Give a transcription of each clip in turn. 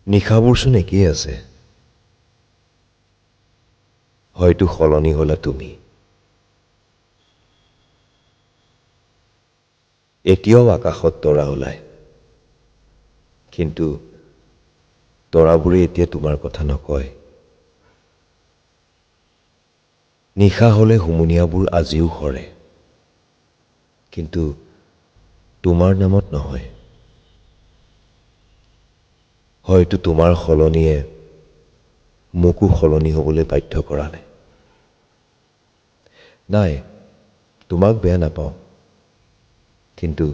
নিশাবোৰচোন একেই আছে হয়তো সলনি হ'লা তুমি এতিয়াও আকাশত তৰা ওলায় কিন্তু তৰাবোৰে এতিয়া তোমাৰ কথা নকয় নিশা হ'লে হুমুনিয়াবোৰ আজিও সৰে কিন্তু তোমাৰ নামত নহয় হয়তো তোমাৰ সলনিয়ে মোকো সলনি হ'বলৈ বাধ্য কৰালে নাই তোমাক বেয়া নাপাওঁ কিন্তু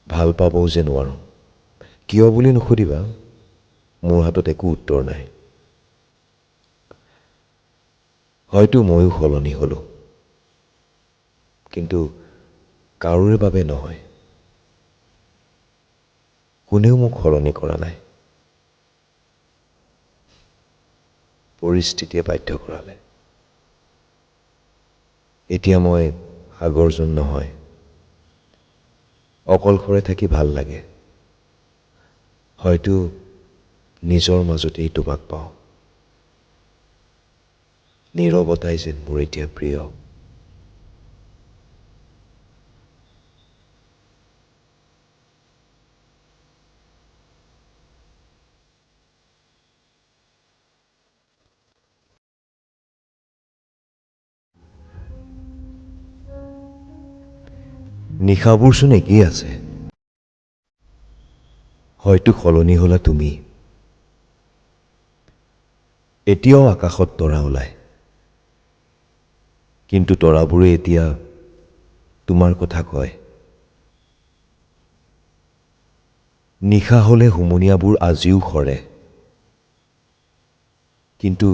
ভাল পাবও যে নোৱাৰোঁ কিয় বুলি নুসুধিবা মোৰ হাতত একো উত্তৰ নাই হয়তো ময়ো সলনি হ'লোঁ কিন্তু কাৰোৰে বাবে নহয় কোনেও মোক সলনি কৰা নাই পৰিস্থিতিয়ে বাধ্য কৰালে এতিয়া মই সাগৰজন নহয় অকলশৰে থাকি ভাল লাগে হয়তো নিজৰ মাজতেই তোমাক পাওঁ নীৰৱতাই যেন মোৰ এতিয়া প্ৰিয় নিশাবোৰচোন একেই আছে হয়তো সলনি হ'লা তুমি এতিয়াও আকাশত তৰা ওলায় কিন্তু তৰাবোৰে এতিয়া তোমাৰ কথা কয় নিশা হ'লে হুমুনিয়াবোৰ আজিও সৰে কিন্তু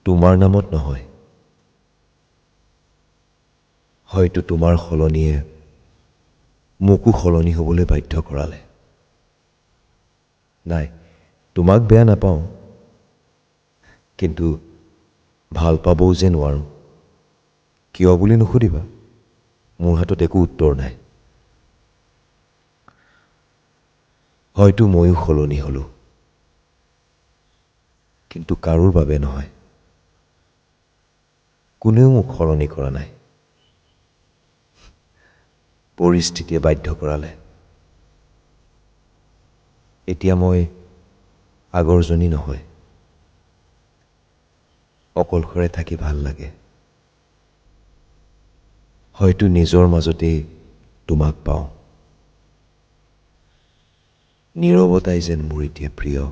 তোমাৰ নামত নহয় হয়তো তোমাৰ সলনিয়ে মোকো সলনি হ'বলৈ বাধ্য কৰালে নাই তোমাক বেয়া নাপাওঁ কিন্তু ভাল পাবও যে নোৱাৰোঁ কিয় বুলি নুসুধিবা মোৰ হাতত একো উত্তৰ নাই হয়তো ময়ো সলনি হ'লোঁ কিন্তু কাৰোৰ বাবে নহয় কোনেও মোক সলনি কৰা নাই পৰিস্থিতিয়ে বাধ্য কৰালে এতিয়া মই আগৰজনী নহয় অকলশৰে থাকি ভাল লাগে হয়তো নিজৰ মাজতেই তোমাক পাওঁ নীৰৱতাই যেন মোৰ এতিয়া প্ৰিয়